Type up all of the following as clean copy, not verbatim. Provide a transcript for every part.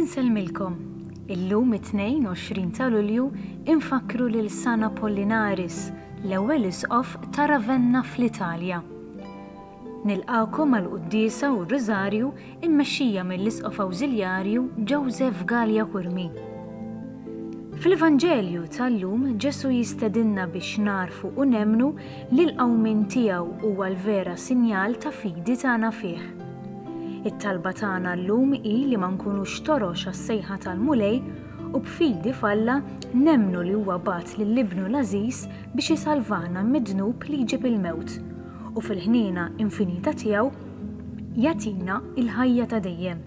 Inselmilkom, illum it-22 ta' Lulju infakru lil San Apollinaris, l-ewwel isqof ta' Ravenna fl-Italja. Nilqakom għall-Quddiesa u r-Riżarju immexxija mill-Isqof Awżiljarju Joseph Gallia Kurmi. Fil-Evanġelju tal-lum Ġesu jistedinna biex narfu u nemmnu li l-qawmin tiegħu huwa l-vera sinjal ta' fidi tagħna fih. It-talba tagħna llum hi li ma nkunux torox għas-sejħa tal-mulej u b'fidi falla nemmnu li huwa bagħat lill-Ibnu l-Għażiż biex isalvana mid-dnub li jġib il-mewt u fil-ħniena infinita tiegħu jagħtina l-ħajja ta' dejjem.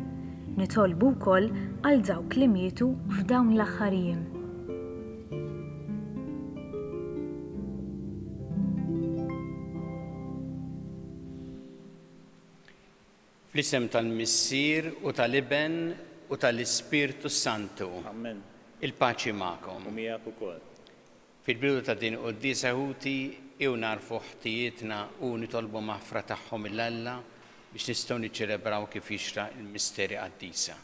Nitolbu wkoll għal dawk li mietu f'dawn l-aħħar jiem. Fl-isem tal-Missier u tal-Iben u tal-Ispirtu Santu. Amen. Il-paċi magħkom. U miegħek ukoll. Fil-bidu ta' din qudiesa ħuti jew narfu ħtijietna u nitolbu maħfra tagħhom il-Alla biex nistgħu niċċelebraw kif jixraq il-misteri qaddisa.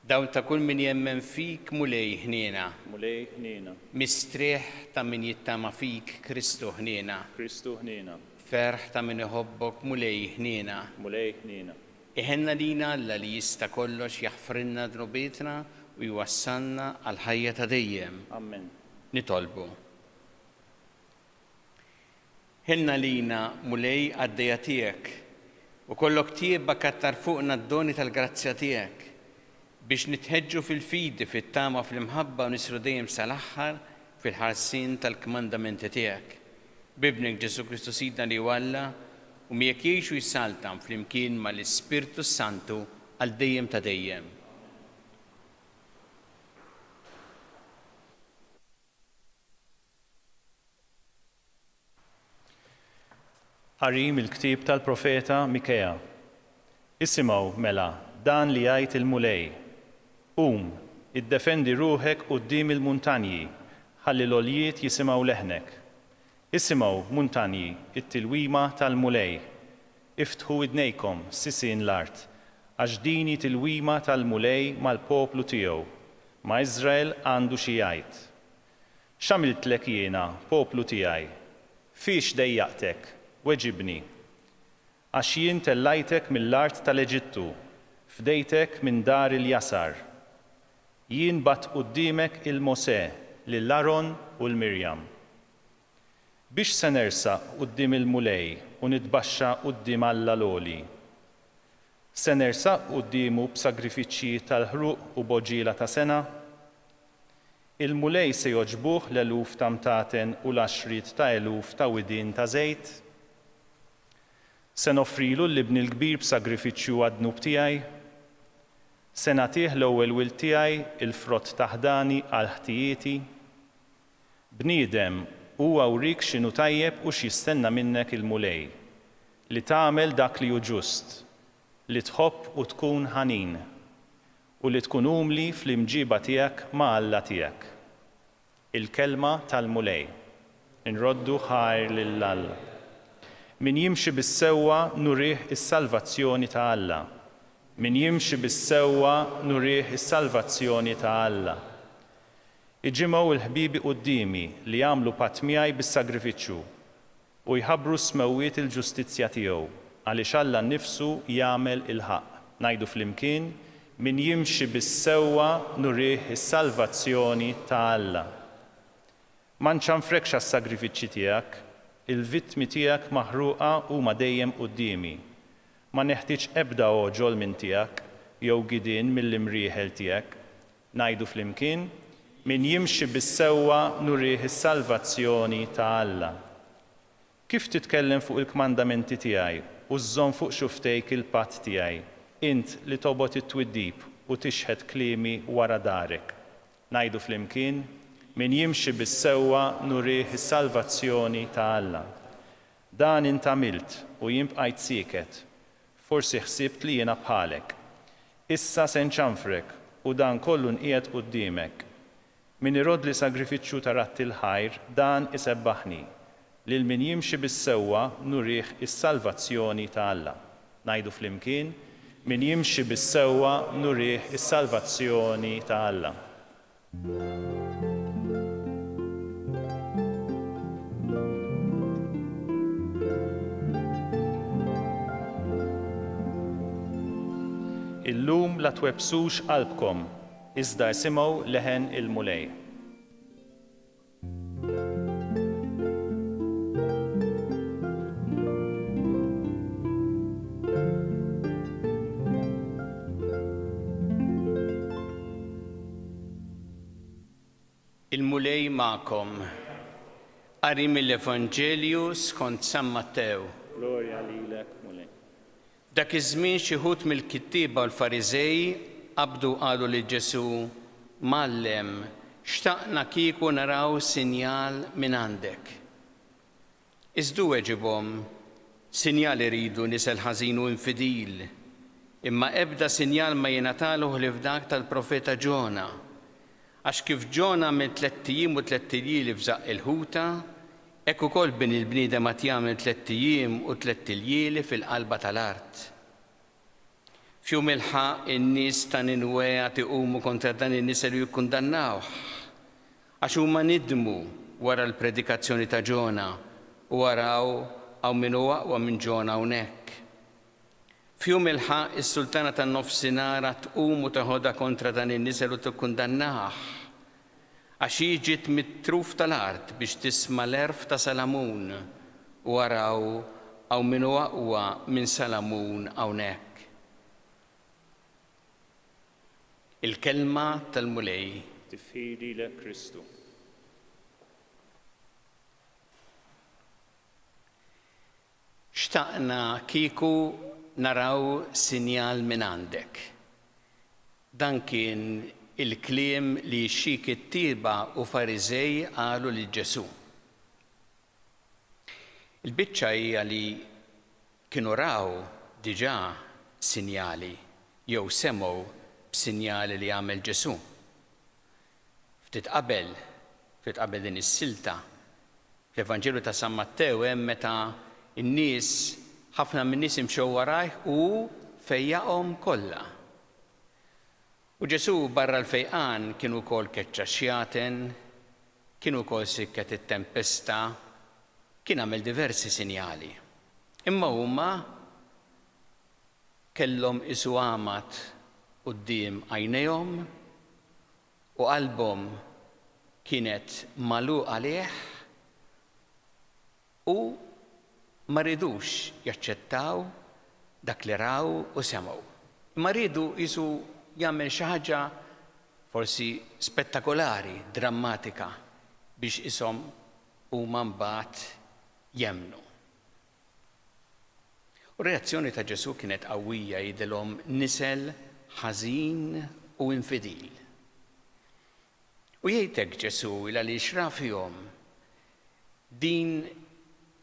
Dawn ta' kull min jemmen fik mulej ħniena. Mulej ħniena. Mistrieħ ta' min jittama fik Kristu ħniena. Kristu ħniena. Ferħ ta' min iħobbok mulej ħniena. Mulej ħniena. Iħenna lina Alla li jista' kollox jaħfrinna drobietna u jwassalna għal ħajja ta' dejjem. Amen. Nitolbu. Ħenna lina mulej għaddejja tiegħek u kollok tiebba kattar fuqna d-doni tal-grazzja tiegħek biex nitħeġġu fil-fidi fit-tama fl-imħabba u nisru dejjem sal-aħħar fil-ħarsin tal-kmandamenti tiegħek. Bibnek Ġesu Kristu Sidna li Alla u miegħek jgħixu jissaltam flimkien mal-Ispirtu Santu għal dejjem ta' dejjem. Qarim il-ktieb tal-profeta Mikea. Isimgħu mela dan li jgħid il-mulej. Iddefendi ruħek quddiem il-muntanji, ħalli l-għoljiet jisimgħu leħnek. Isimgħu muntanji it-tilwima tal-mulej. Iftħu idnejkom sisien l-art, għax dini tilwima tal-mulej mal-poplu tiegħu, ma' Iżrael għandu xi jgħid. X'għamiltlek jiena, poplu tiegħi? Fiex dejjaqtek, weġibni. Għax jien tellajtek mill-art tal-Eġittu, fdejtek minn dar il-Jasar. Jien bat qudiemek il-Mosè, lill-Aron u l-Mirjam. Biex se nersaq quddiem il-mulej u nitbaxxa quddiem Alla l-għoli. Se nersaq quddiemu b'sagrifiċċji tal-ħruq u boġġiela ta' sena. Il-mulej se joġbuh l-eluf ta' mtaten u l-għaxriet ta' eluf ta' widien ta' żejt. Se nofrilu l-ibn il-kbir b'sagrifiċċju għad-dnub tiegħi. Se nagħtih l-ewwel wild tiegħi il-frott ta' ħdani għal ħtijieti. Bniedem huwa wrik x'inhu tajjeb u x'jistenna minnek il-mulej, li tagħmel dak li hu ġust, li tħobb u tkun ħanin, u li tkun umli fl-imġiba tiegħek ma' Alla tiegħek. Il-kelma tal-mulej. Inroddu ħajr lill-Alla. Min jimxi bis-sewwa nurih is-salvazzjoni ta' Alla. Min jimxi bis-sewwa nurih is-salvazzjoni ta' Alla. Iġimgħu l-ħbibi qudiemi li jagħmlu patt miegħi bis-sagrifiċċju u jħabbru smewwiet il-ġustizzja tiegħu għaliex Alla nnifsu jagħmel il-ħaqq. Ngħidu flimkien min jimxi bis-sewwa nurih is-salvazzjoni ta' Alla. Ma nċanfrekx għas-sagrifiċċji tiegħek, il-vittmi tiegħek maħruqa huma dejjem qudiemi. Ma neħtieġ ebda oġol minn tiegħek jew gidien mill-imrieħel tiegħek. Ngħidu flimkien min jimxi bis-sewwa nurih is-salvazzjoni ta' Alla. Kif titkellem fuq il-kmandamenti tiegħi u żżomm fuq xuftejk il-patt tiegħi, int li tobgħod it-twiddib u tixħed kliemi wara darek. Ngħidu flimkien min jimxi bis-sewwa nurih is-salvazzjoni ta' Alla. Dan int għamilt u jien bqajt sieket. Forsi ħsibt li jiena bħalek. Issa se nċanfrek u dan kollu nqiegħed quddiemek. Min irod li sagrifiċċju ta' ratti l-ħajr dan isebbaħni. Lil min jimxi bis-sewwa nurih is-salvazzjoni ta' Alla. Ngħidu flimkien, min jimxi bis-sewwa nurih is-salvazzjoni ta' Alla. Illum la twebsux qalbkom, iżda simgħu leħen il-mulej. Il-mulej ma'kom. Qari mill-Evanġelju skont San Mattew. Glorja lilek, mulej. Dak iż-żmien xi ħud mill-kittieba u l-Fariżej qabdu qalu li Ġesu, Mallem, xtaqna kieku naraw sinjal minn għandek. Iżdu weġibhom, sinjal iridu nisel ħażin u infidil, imma ebda sinjal ma jingħatalu li f'dak tal-profeta Ġona. Għax kif Ġona minn 3 ijiem u 3 iljiem f'żaq il-ħuta, hekk ukoll bin il-bniedem qed jagħmel 3 ijiem u 3 iljiem fil-qalba tal-art. F'jum il-ħaq in-nies ta' Ninwe qed iqumu kontra dan in-nies li jikkundannawh, għax huma nidmu wara l-predikazzjoni ta' Ġona u waraw hawn min huwa aqwa minn Ġona hawnhekk. F'jum il-ħaq is-sultana tan-nofsinhar tqum u taħodha kontra dan in-nies li tikkundannah, għax jiġit mit-truf tal-art biex tisma' l-erf ta' Salamun u waraw hawn min huwa aqwa minn Salamun hawnhekk. Il-kelma tal-mulej. Tifħiri lek Kristu. Xtaqna kieku naraw sinjal minn għandek. Dan kien il-kliem li xi kittieba u Fariżej qalu lil Ġesu. Il-biċċa hija li kienu raw diġà sinjali jew semgħu b'sinjali li għamel Ġesu. Ftit qabel din is-silta fl-Evanġelju ta' San Mattew hemm meta n-nies ħafna min-nies imxew warajh u fejjaqhom kollha. U Ġesu barra l-fejqan kienu wkoll keċċa xjaten, kienu wkoll sikket it-tempesta, kien għamel diversi sinjali. Imma huma kellhom isu għamat quddiem għajnejhom u qalbhom kienet magħluq għalih u ma ridux jaċċettaw dak li raw u semgħu. Ma ridu jisu jagħmel xi ħaġa forsi spettakolari, drammatika biex ishom huma mbagħad jemmnu. U reazzjoni ta' Ġesu kienet qawwija jgħidilhom nisel ħażin u infidil. U jgħidlek Ġesu għaliex ra fihom din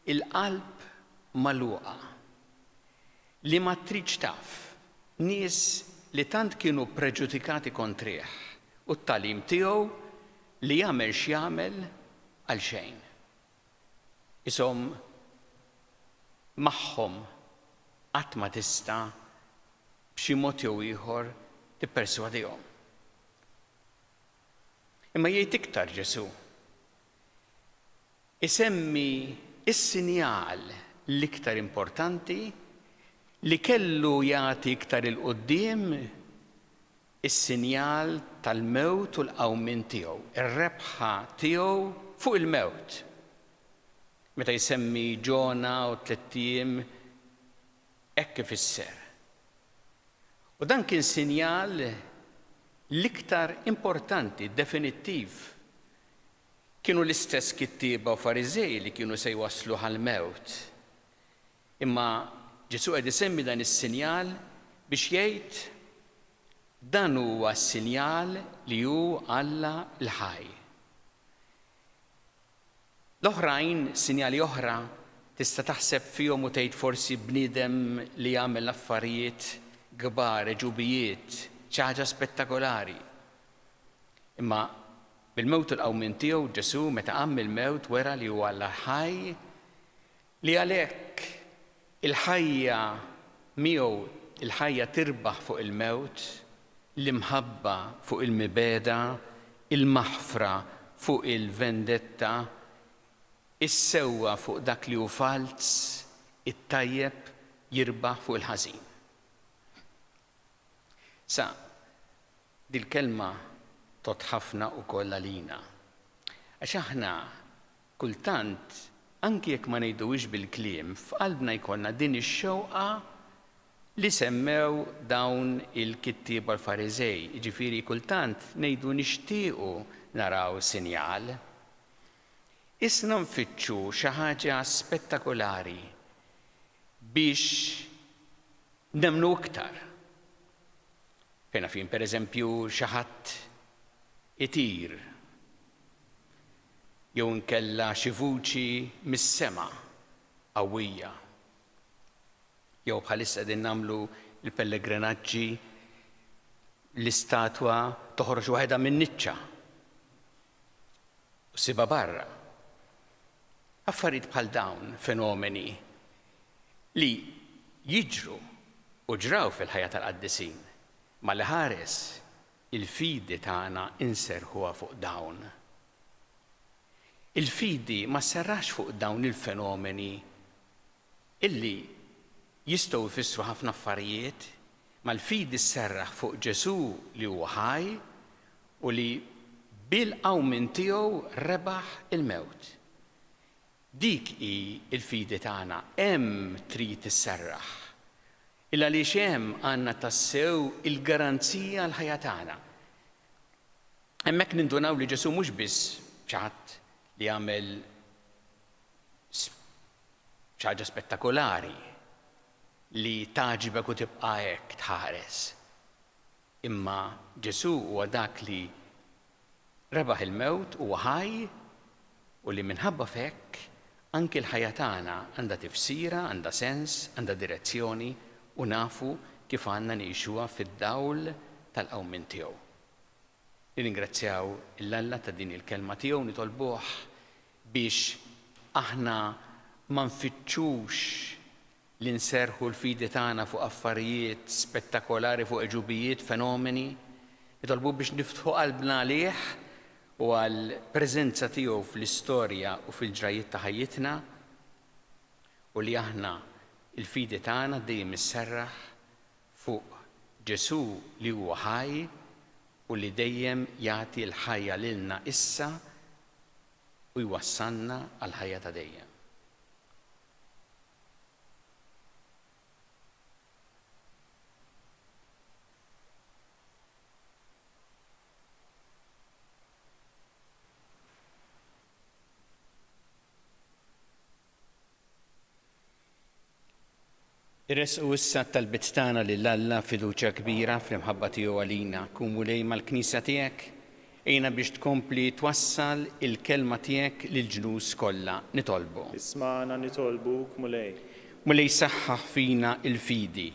il-qalb magħluqa li ma tridx taf, nies li tant kienu preġudikati kontrih u t-tagħlim tiegħu li jagħmel x'jagħmel għal xejn. Ishom magħhom qatt ma tista' b'xi mod jew ieħor tipperswadihom. Imma jgħid iktar Ġesu. Isemmi is-sinjal l-iktar importanti li kellu jagħti iktar il-qudiem is-sinjal tal-mewt u l-qawmien tiegħu, ir-rebħa tiegħu fuq il-mewt. Meta jsemmi Ġona u 3 ijiem hekk kif isser. U dan kien sinjal l-iktar importanti, definittiv. Kienu l-istess kittieba u Fariżej li kienu se jwasslu għall-mewt. Imma Ġesu qed isemmi dan is-sinjal biex jgħid dan huwa s-sinjal li hu Alla l-ħaj. L-oħrajn, sinjali oħra, tista' taħseb fihom u tgħid forsi bniedem li jagħmel affarijiet kbar, ġubijiet, xi ħaġa spettakolari. Imma Bil-mewt u l-qawmin tiegħu Ġesu meta qam il-mewt wera li huwa l-ħaj li għalhekk il-ħajja miegħu il-ħajja tirbaħ fuq il-mewt, l-imħabba fuq il-mibeda, il-maħfra fuq il-vendetta, is-sewwa fuq dak li hu fals, it-tajjeb jirbaħ fuq il-ħażin. Sa, dil-kelma tot ħafna wkoll għalina. Għax aħna kultant anki jekk ma ngħiduhiex bil-kliem f'qalbna jkollna din ix-xewqa li semmew dawn il-kittieba l-Fariżej. Jiġifieri kultant ngħidu nixtiequ naraw sinjal. Isna nfittxu xi ħaġa spettakolari biex nemmnu iktar. Fejna fin pereżempju xi ħadd itir jew nkella xi vuċi mis-sema qawwija. Jew bħalissa qegħdin nagħmlu l-pellegrinaġġi l-istatwa toħroġ waħedha minn niċċa u siba barra. Affarijiet bħal dawn fenomeni li jiġru u ġraw fil-ħajja tal-qaddisin ma li ħares il-fidi tagħna inserħuha fuq dawn. Il-fidi ma sserrax fuq dawn il-fenomeni illi jistgħu jfissru ħafna affarijiet, ma l-fidi sserraħ fuq Ġesu li huwa ħaj u li bil-qawmin tiegħu rebaħ il-mewt. Dik hi l-fidi tagħna, hemm trid isserraħ. Illa li hemm għandna tassew il-garanzija l-ħajja tagħna. Hemmhekk nindunaw li Ġesu mhux biss xi ħadd li jagħmel xi ħaġa spettakolari li taġibek u tibqa' hekk tħares. Imma Ġesu huwa dak li rebaħ il-mewt huwa ħaj u li minħabba f'hekk anke l-ħajja tagħna għandha tifsira, għandha sens, għandha direzzjoni u nafu kif għandna ngħixuha fid-dawl tal-qawmin tiegħu. Ningrazzjaw il-Alla ta' din il-kelma tiegħu nitolbuh biex aħna ma nfittxux li nserħu l-fidi tagħna fuq affarijiet spettakolari, fuq eġubijiet, fenomeni, nitolbu biex niftħu qalbna għalih u għall-preżenza tiegħu fl-istorja u fil-ġrajiet ta' ħajjitna u li aħna il-fidi tagħna dejjem isserraħ fuq Ġesu li huwa ħaj u li dejjem jagħti l-ħajja lilna issa u jwassalna għal ħajja ta' dejjem. Irresqu issa talbit tagħna lill-Alla fiduċja kbira fl-imħabba tiegħu għalina. Kun mulej mal-Knisja tiegħek ejna biex tkompli twassal il-kelma tiegħek lill-ġnus kollha. Nitolbu. Isma'na nitolbuk mulej. Mulej saħħaħ fina il-fidi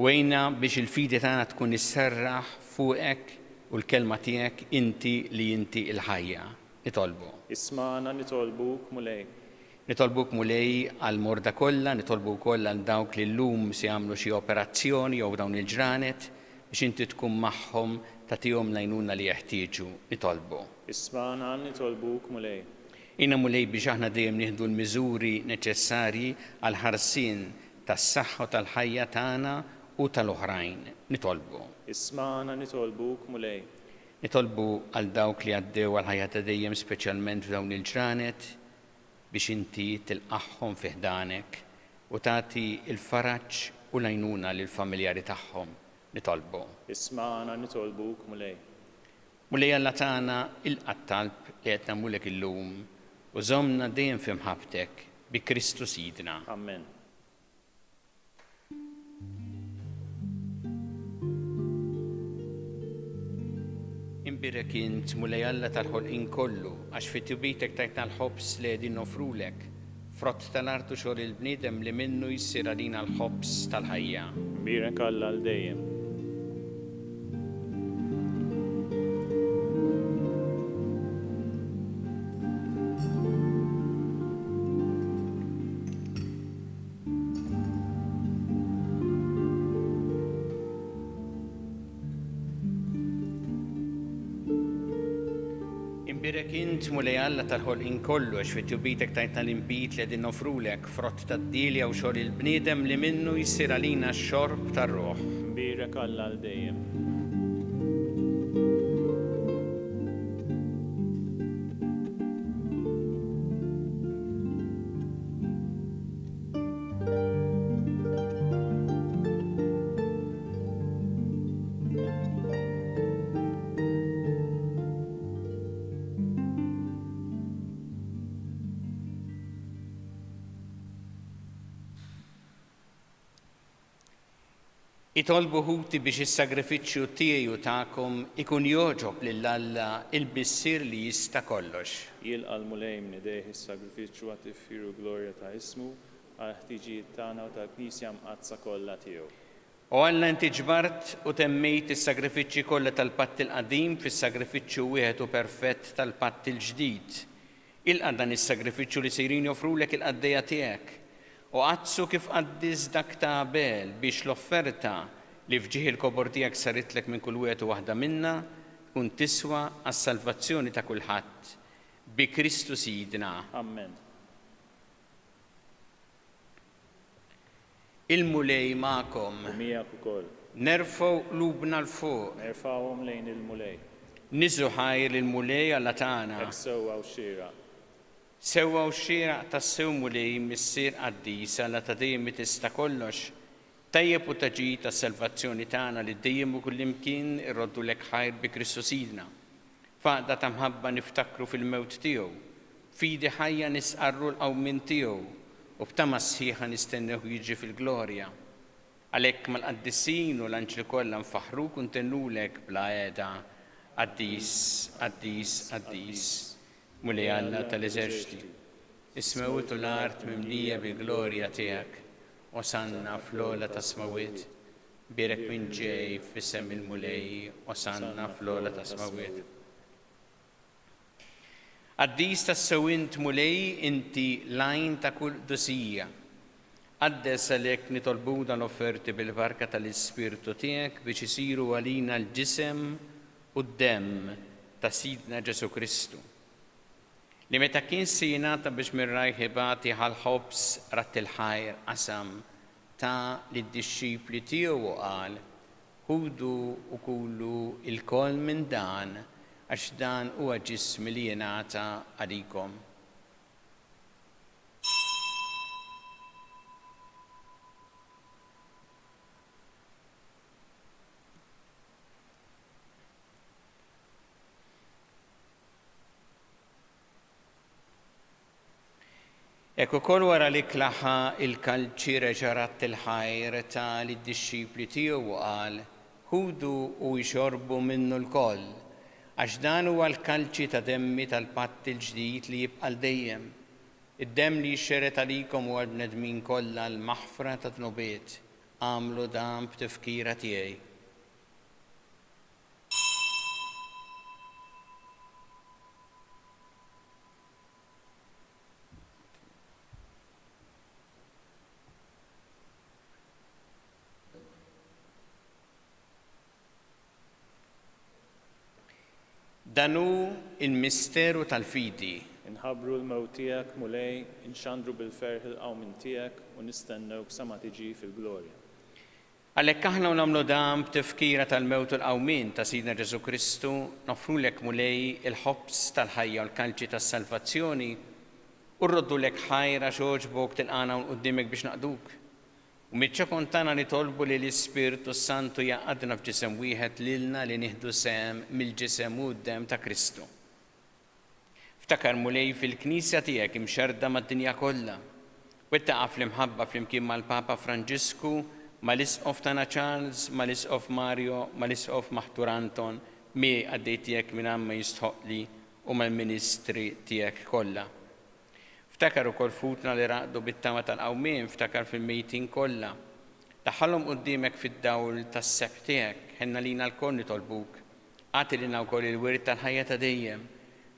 u ejna biex il-fidi tagħna tkun isserraħ fuqek u l-kelma tiegħek inti li inti l-ħajja. Nitolbu. Isma'na nitolbuk mulej. Nitolbuk mulej għal morda kollha, nitolbu wkoll għal dawk li llum se jagħmlu xi operazzjoni jew dawn il-ġranet biex inti tkun magħhom tagħtihom l-għajnuna li jeħtieġu. Nitolbu. Isma'na nitolbuk mulej. Jiena mulej biex aħna dejjem nieħdu l-miżuri neċessarji għal ħarsien tas-saħħa u tal-ħajja tagħna u tal-oħrajn. Nitolbu. Isma'na nitolbuk mulej. Nitolbu għal dawk li għaddew għal ħajja ta' dejjem speċjalment f'dawn il-ġranet biex inti tilqaħħom fi ħdanek u tagħti l-faraġġ u l-għajnuna lill-familjari tagħhom. Nitolbu. Isma'na nitolbuk mulej. Mulej Alla tagħna il-qattalb li qed nagħmlulek illum u żommna dejjem fi mħabbtek bi Kristu Sidna. Amen. Imbirek int mulej Alla tal-ħolqien kollu għax fit-tibietek tajtna l-ħobs li qegħdin nofrulek. Frott tal-artu xogħol il-bniedem li minnu jsir għalina l-ħobs tal-ħajja. Imbirek Alla għal dejjem. Birek int mulej Alla tal-ħolqin kollox fit-tjubitek tajtna l-imbit li din nofrulek frott tad-dilja u xogħol il-bniedem li minnu jsir għalina x-xorb tar-ruħ. Birek Alla l-dejjem. Itolbu ħuti biex is-sagrifiċċju tiegħi u tagħkom ikun joġob lil Alla il-bissier li jista' kollox. Jilqa' l-mulej minn idejh is-sagrifiċċju għat tiffiru glorja ta' ismu għal ħtiġijiet tagħna u tal-Knisja mqazza kollha tiegħu. U Alla inti ġbart u temmejt is-sagrifiċċji kollha tal-patt il-qadim fis-sagrifiċċju wieħed u perfett tal-patt il-ġdid. Ilqa' dan is-sagrifiċċju li sejrin jofrulek il-qaddejja tiegħek. U għazzu kif qaddis dak ta' Abel biex l-offerta li fġieħ il-kobor tiegħek saritlek minn kull wieħed u waħda minna tkun tiswa għas-salvazzjoni ta' kulħadd bi Kristu Sidna. Amen. Il-mulej magħkom. U miegħek ukoll. Nerfgħu qlubna l-fuq. Nerfgħuhom lejn il-mulej. Niżu ħajr il-mulej Alla tagħna. Hekk sewwa u xieraq. Sewwa u xieraq tas-sew mulej missier qaddis Alla ta' dejjem tista' kollox. Tajjeb u taġid tas-salvazzjoni tagħna li dejjem u kullimkien irroddu lek ħajr bi Kristu Sidna. Faqda ta' mħabba niftakru fil-mewt tiegħu. Fidi ħajja nisqarru l-qawmien tiegħu u b'tama sħiħa nistennew jiġi fil-glorja. Għalhekk mal-qaddisin u l-anġli kollha nfaħruk u ntennulek bla qiegħda qaddis, qaddis, qaddis. Mulej Alla tal-eżerċiti, ismewt u l-art mimlija bil-glorja tiegħek, osanna fl-ola ta' smawiet, birek minn ġej f'isem il-mulej, osanna fl-ola ta' smawiet. Qaddis tas-sewint mulej inti lajn ta' kull dusija. Qaddes għalhekk nitolbu dan l-offerti bil-barka tal-Ispirtu tiegħek biex isiru għalina l-ġisem u d-demm ta' Sidna Ġesu Kristu. Li meta kien sinata biex mirraj ħibati ħal-ħobs rat il-ħajr qasam ta' lid-dixxipli tiegħu qal ħudu u kulu il-kol minn dan għax dan huwa ġismi li jingħata għalikom. Ekku kol wara li klaħa il-kalċi reġarat il-ħajr ta' lid-dixxipli tiegħu qal ħudu u jxorbu minnu l-koll għax dan huwa l-kalċi ta' demmi tal-patt il-ġdid li jibqa' dejjem. Id-demm li jxxeret għalikom huwa l-bnedmin kollha l-maħfra ta' tnubiet. Għamlu dan b'tifkira tiegħi. Danu il-misteru tal-fidi. Inħabbru l-mewt tiegħek mulej, inxandru bil-ferħ il-qawmien tiegħek u nistennewk sa ma tiġi fil-glorja. Għalhekk aħna nagħmlu dan b'tifkira tal-mewt u l-qawmien ta' Sidna Ġesu Kristu, nofrulek mulej il-ħobs tal-ħajja u l-kalċi tas-salvazzjoni u rroddulek ħajra xogħġbok tilqana u qudiemek biex naqduk. U miċ-ċokon tagħna nitolbu li l-Ispirtu Santu jaqgħadna f'ġisem wieħed lilna li nieħdu sehem mill-ġisem u d-demm ta' Kristu. Ftakar mulej fil-Knisja tiegħek imxerda mad-dinja kollha. Wettaqa' fl-imħabba flimkien mal-Papa Franġisku, mal-Isqof tagħna Charles, mal-Isqof Mario, mal-Isqof Maħtur Anton, mi għaddej tiegħek minn ma jistħoqli u mal-Ministri tiegħek kollha. Ftakar ukoll futna li raqdu bit-tama tal-qawmien, ftakar fil-mejtin kollha. Daħħalhom quddiemek fid-dawl tas-seb tiegħek, ħenna lina l-kol nitolbuk. Għati lina wkoll il-wirt tal-ħajja ta' dejjem.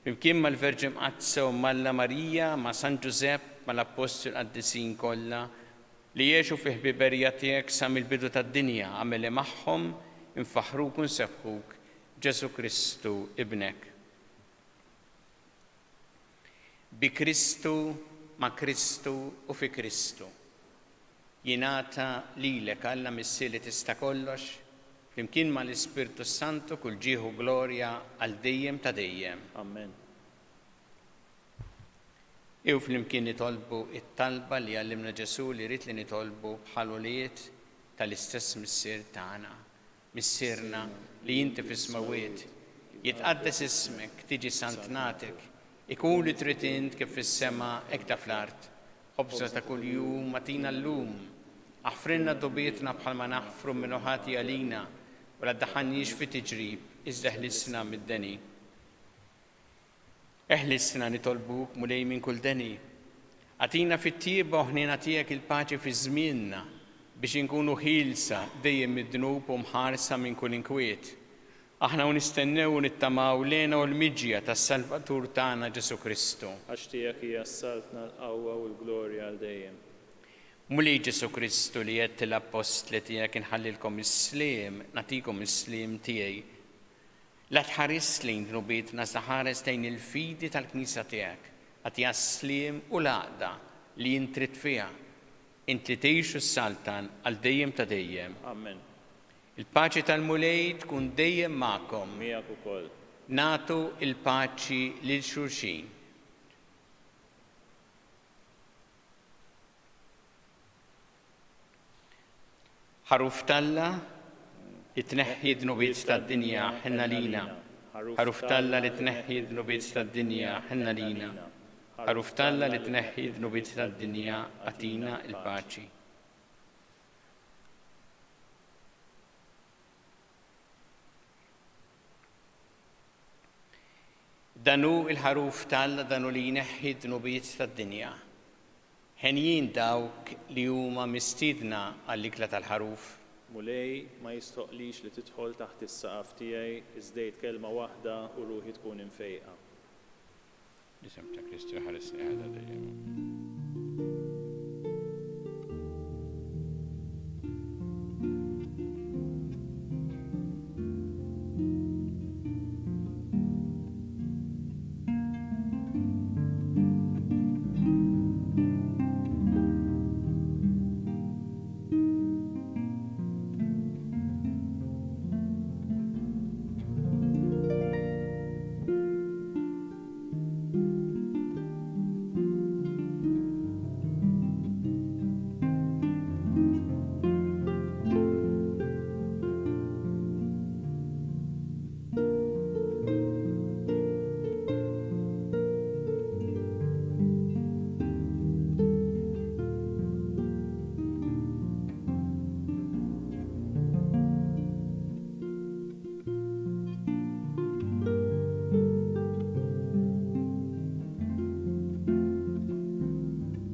Flimkien mal-Verġi Mqazza u Malla Marija, ma' San Ġusepp, mal-Apostol qaddisin kollha li jgħixu fi ħbiberija tiegħek sa mill-bidu tad-dinja, għamel magħhom infaħruk u nsebħuk Ġesu Kristu ibnek. bi Kristu, ma' Kristu u fi Kristu. Jingħata lilek Alla Missi li tista' kollox, flimkien ma' l-Ispirtu Santu kull ġieħu glorja għal dejjem ta' dejjem. Amen. Ew flimkien nitolbu it-talba li għallimna Ġesu li rrid li nitolbu bħal-uliet tal-istess missier tagħna. Missierna li inti fis-smawiet, jitqaddes ismek, tiġi santnatek, ikun li trid int kif fis-sema hekk ta' fl-art. Ħobża ta' kuljum matina llum, aħfrinna dobietna bħalma naħfru minn ħati għalina, u la ddaħħalniex fi tiġrib, iżda ħlisna mid-deni. Eħlisna nitolbuk mulej minn kull deni. Għatina fit-tieba u ħnina tiegħek il-paċi fi żmienna biex inkunu ħilsa dejjem mid-dnub u mħarsa minn kull inkwiet. Aħna nistennew u nittamaw lena u l-miġja tas-Salvatur tagħna Ġesu Kristu. Għax tiegħek hija s-saltna l-qawwa u l-glorja għal dejjem. Mulej Ġesu Kristu li qed l-apostli tiegħek inħallilkom is-sliem, nagħtikom is-sliem tiegħi. La tħares lejn dnubietna saħares lejn il-fidi tal-Knisja tiegħek, għatija s-sliem u l-għaqda li jintrid fiha. Int li tgħixu s-saltan għal dejjem ta' dejjem. Amen. Il-paċi tal-mulej tkun dejjem magħkom. Miegħek ukoll. Natu il-paċi lil xulxin. Ħaruf talla li tneħħi d-nubiet tad-dinja ħinna lina. Ħaruf talla li tneħħi d-nubiet tad-dinja ħinna lina. Ħaruf talla li tneħħi d-nubiet tad-dinja għatina il-paċi. Danu il-ħaruf talla danu li jneħħi d-nubiet tad-dinja. Ħenjin dawk li huma mistiedna għall-ikla tal-ħaruf. Mulej ma jistoqlix li tidħol taħt is-saqaf tiegħi iżdejt kelma waħda u ruħi tkun imfejqa. Isem ta' Kristu ħaresni ħadha dejjem.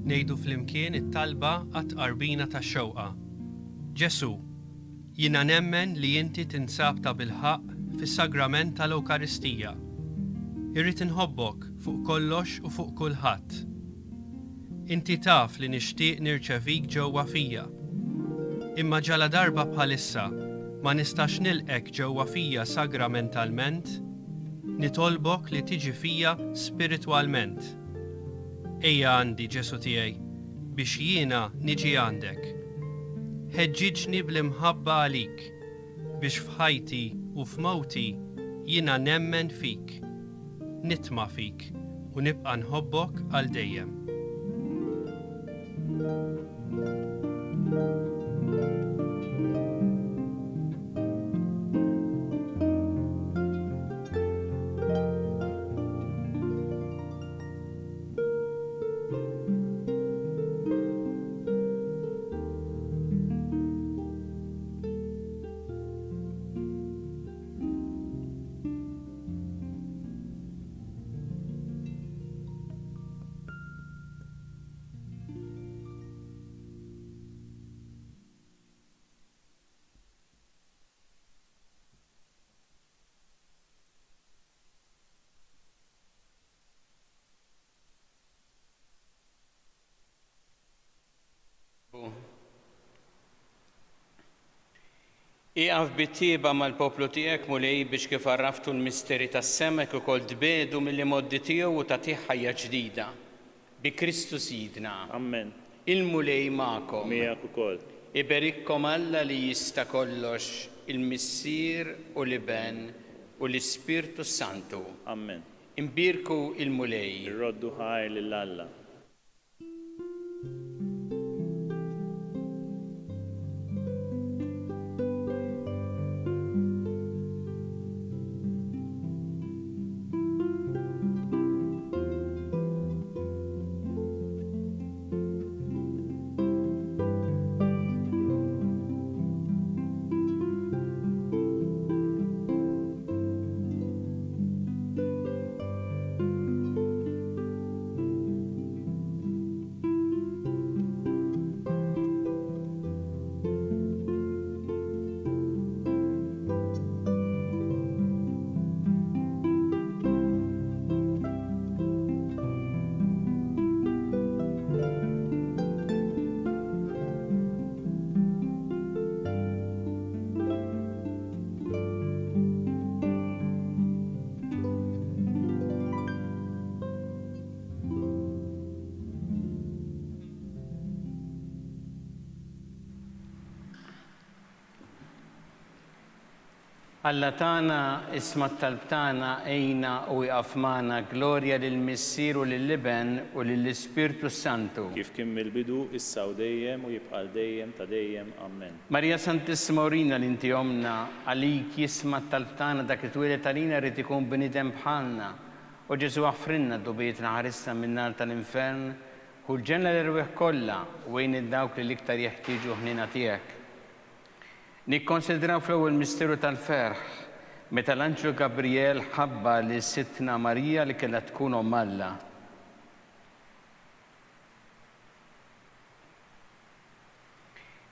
Ngħidu flimkien it-talba għat-qarbina tax-xewqa. Ġesu, jiena nemmen li inti tinsab ta' bilħaq fis-sagrament tal-Ewkaristija. Irrid inħobbok fuq kollox u fuq kulħadd. Inti taf li nixtieq nirċevik ġewwa fija. Imma ġala darba bħalissa ma nistax nilqek ġewwa fija sagramentalment, nitolbok li tiġi fija spiritwalment. Ejja għandi Ġesu tiegħi biex jiena niġi għandek. Ħeġġiġni bl-imħabba għalik biex f'ħajti u f'mawti jiena nemmen fik, nitma' fik u nibqa' nħobbok għal dejjem. Iqaf bit-tieba mal-poplu tiegħek mulej biex kif arraftu l-misteri tas-semek ukoll tbedu mill-modi tiegħu u tagħtih ħajja ġdida. Bi Kristu Sidna. Amen. Il-mulej magħkom. Miegħek ukoll. Iberikkom Alla li jista' kollox, il-Missier u l-Iben u l-Ispirtu Santu. Amen. Imbirku il-mulej. Irroddu ħajr lil Alla. Alla tagħna isma' t-talb tagħna ejna u jqaf magħna glorja lill-Missier u lill-Iben u lill-Ispirtu Santu. Kif kien mill-bidu, issa u dejjem u jibqa' dejjem ta' dejjem. Amen. Marija Santissima Urina li inti omna, għalik jisma' t-talb tagħna dak it-twilet għalina rid ikun bniedem bħalna. U Ġesu għaffrinna d-dubietna ħarissa min-nar tal-infern, u l-ġenna l-irwieħ kollha wejn id-dawk li l-iktar jeħtieġu ħnina tiegħek. Nikkonsidraw fl-ewwel misteru tal-ferħ, meta l-Anġlu Gabriel ħabba li sittna Marija li kellha tkun omm Alla.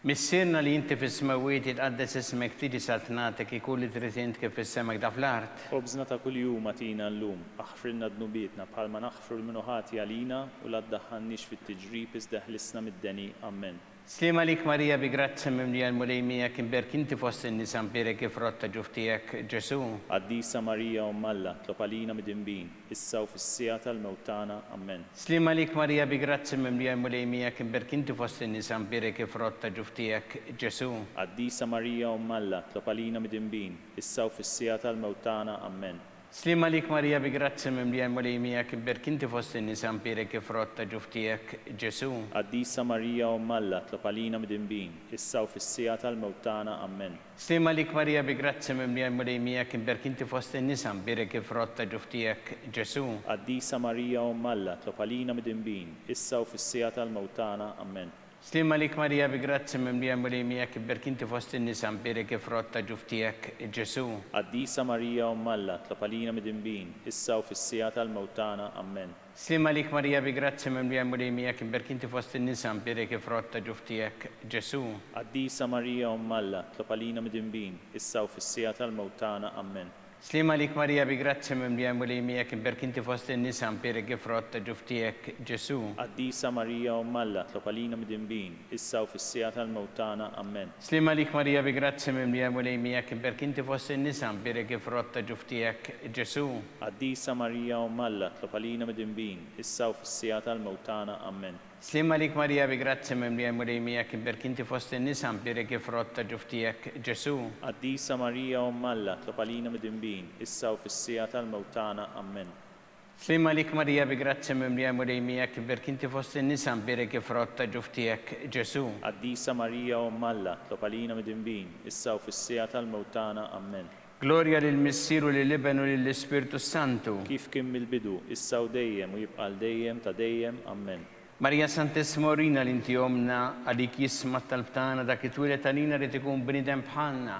Missierna li inti fis-smawiet tqaddes ismek tiġi saltnatek ikun li trid int kif fis-semek da fl-art. Obżna ta' kuljum atina llum, aħfrilna dnubietna bħalma naħfru l-minuħati għalina u la ddaħħalniex fit-tiġrib iżda ħlisna mid-deni. Amen. Slima lik Marija bi grazzi mimlija l-mulej miegħek imberk inti fost in-nies impirek kif rotta ġuftijek Ġesu. Qaddisa Marija omm Alla, tlob għalina mid-dinbin, issa u fis-sija tal-mewt tagħna. Amen. Slima lik Marija bi grazzi mimlija l-mulej miegħek imberk inti fost in-nies impirek kif rotta ġuftijek Ġesu. Qaddisa Marija omm Alla, tlob għalina mid-dinbin, issa u fis-sija tal-mewt tagħna. Amen. Slima lik Marija bi grazzi mimlija l-mulej miegħek imberk inti fost in-nies impirek kif rotta ġuftijek Ġesu. Qaddisa Marija omm Alla, tlob għalina mid-dinbin, issa u fis-sija tal-mewt tagħna. Amen. Slima lik Marija bi grazzi mimlija l-mulej miegħek imberk inti fost in-nies impirek kif rotta ġuftijek Ġesu. Qaddisa Marija omm Alla, tlob għalina mid-dinbin, issa u fis-sija tal-mewt tagħna. Amen. Slima lik Marija bi grazzi mimlija l-mulej miegħek imberk inti fost in-nies impirek kif rotta ġuftijek Ġesu. Qaddisa Marija omm Alla, tlob għalina mid-dinbin, issa u fis-sija tal-mewt tagħna. Amen. Slima lik Marija bi grazzi mimlija l-mulej miegħek imberk inti fost in-nies impirek kif rotta ġuftijek Ġesu. Qaddisa Marija omm Alla, tlob għalina mid-dinbin, issa u fis-sija tal-mewt tagħna. Amen. Slima lik Marija bi grazzi mimlija l-mulej miegħek imberk inti fost in-nies impirek kif rotta ġuftijek Ġesu. Qaddisa Marija omm Alla, tlob għalina mid-dinbin, issa u fis-sija tal-mewt tagħna. Amen. Slima lik Marija bi grazzi mimlija l-mulej miegħek imberk inti fost in-nies impirek kif rotta ġuftijek Ġesu. Qaddisa Marija omm Alla, tlob għalina mid-dinbin, issa u fis-sija tal-mewt tagħna. Amen. Slima lik Marija bi grazzi mimlija l-mulej miegħek imberk inti fost in-nies impirek kif rotta ġuftijek Ġesu. Qaddisa Marija omm Alla, tlob għalina mid-dinbin, issa u fis-sija tal-mewt tagħna. Amen. Slima lik Marija bi grazzi mimlija l-mulej miegħek imberk inti fost in-nies impirek kif rotta ġuftijek Ġesu. Qaddisa Marija omm Alla, tlob għalina mid-dinbin, issa u fis-sija tal-mewt tagħna. Amen. Glorja lill-Missier u lill-Iben u lill-Ispirtu Santu. Kif kien mill-bidu, issa u dejjem u jibqa' dejjem ta' dejjem. Amen. Marija Santissima Urina li inti omna għalik jisma' t-talb tagħna dak it-twilet għalina rid ikun bniedem bħalna.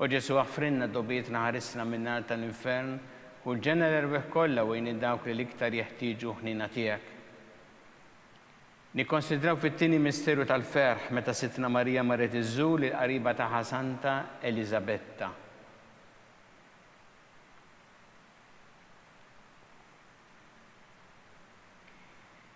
U Ġesu għaffrinna d-dubietna ħarisna min-nar tal-infern u l-ġenna l-irwieħ kollha wejn id-dawk li l-iktar jeħtieġu ħnina tiegħek. Nikkonsidraw fit-tieni misteru tal-ferħ meta sittna Marija marret iżżur il-qariba tagħha Santa Elisabetta.